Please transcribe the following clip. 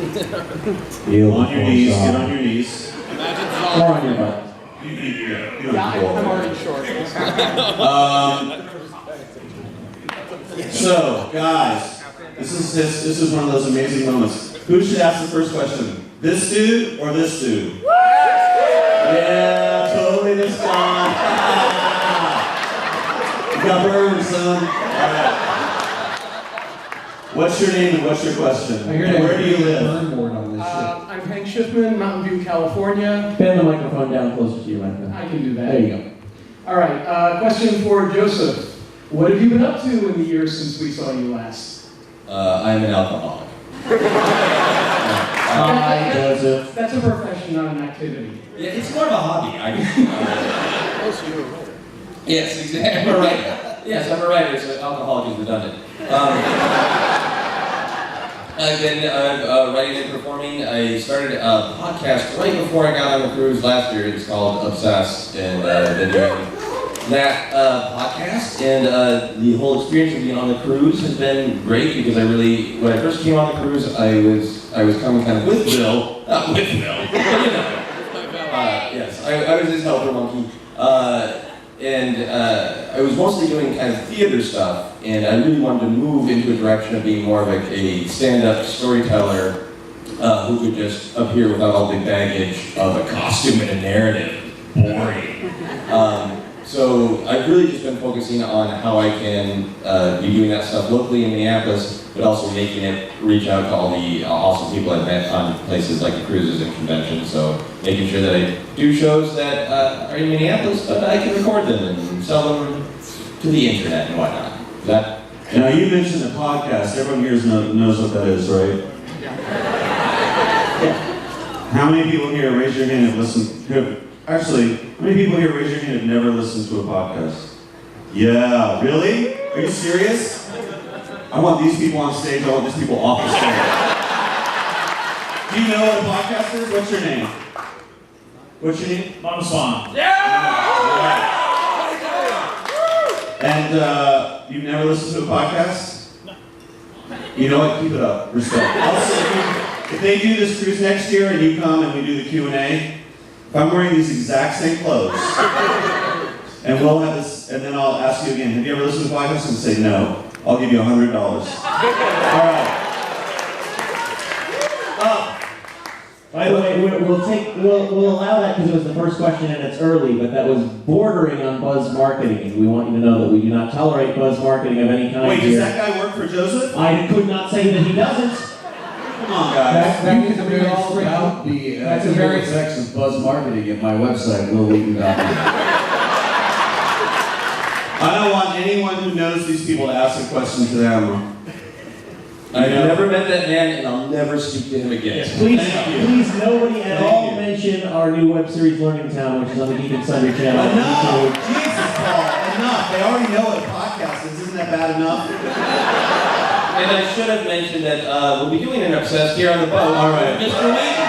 On your knees, get on your knees. Or on your butt. I'm already short. So, guys, this is one of those amazing moments. Who should ask the first question? This dude or this dude? Yeah, totally this guy. You got burned, son. All right. What's your name and what's your question? And where do you live? I'm Hank Schiffman, Mountain View, California. Bend the microphone down closer to you right now. I can do that. There you go. All right, question for Joseph. What have you been up to in the years since we saw you last? I'm an alcoholic. Hi, Joseph. That's a profession, not an activity. Yeah, it's more of a hobby. Yes, exactly. I'm a writer. Yes, I'm a writer, so alcoholic is redundant. I've been writing and performing. I started a podcast right before I got on the cruise last year. It's called Obsessed, and I've been doing that podcast. And the whole experience of being on the cruise has been great because when I first came on the cruise, I was coming kind of with Bill, not with Bill, but you know. Yes, I was his helper monkey. And I was mostly doing kind of theater stuff, and I really wanted to move into a direction of being more of a stand-up storyteller who could just appear without all the baggage of a costume and a narrative. Boring. So I've really just been focusing on how I can be doing that stuff locally in Minneapolis, but also making it reach out to all the awesome people I've met on places like the cruises and conventions. So making sure that I do shows that are in Minneapolis, but I can record them and sell them to the internet and whatnot. Now you mentioned a podcast. Everyone here knows what that is, right? Yeah. How many people here, raise your hand, have listened? Actually, how many people here, raise your hand, have never listened to a podcast? Yeah, really? Are you serious? I want these people on stage, I want these people off the stage. Do you know what a podcast is? What's your name? What's your name? Mama Swan. Yeah! And you've never listened to a podcast? No. You know what? Keep it up. Respect. Also, if they do this cruise next year and you come and we do the Q&A, if I'm wearing these exact same clothes, and we'll have this, and then I'll ask you again, have you ever listened to a podcast? And say no. I'll give you $100. All right. By the way, we'll allow that because it was the first question and it's early, but that was bordering on buzz marketing, and we want you to know that we do not tolerate buzz marketing of any kind. Wait, here. does that guy work for Joseph? I could not say that he doesn't. Come on, guys. That is all about the effects of buzz marketing at my website, willwheaton.com. I don't want anyone who knows these people to ask a question to them. I've never met that man, and I'll never speak to him again. Yes, please nobody at all mention our new web series, Learning Town, which is on the Geek and Sundry channel. Enough! Jesus, Paul, enough! They already know what a podcast is. Isn't that bad enough? And I should have mentioned that we'll be doing an Obsessed here on the boat. All right. Mr. Wheaton.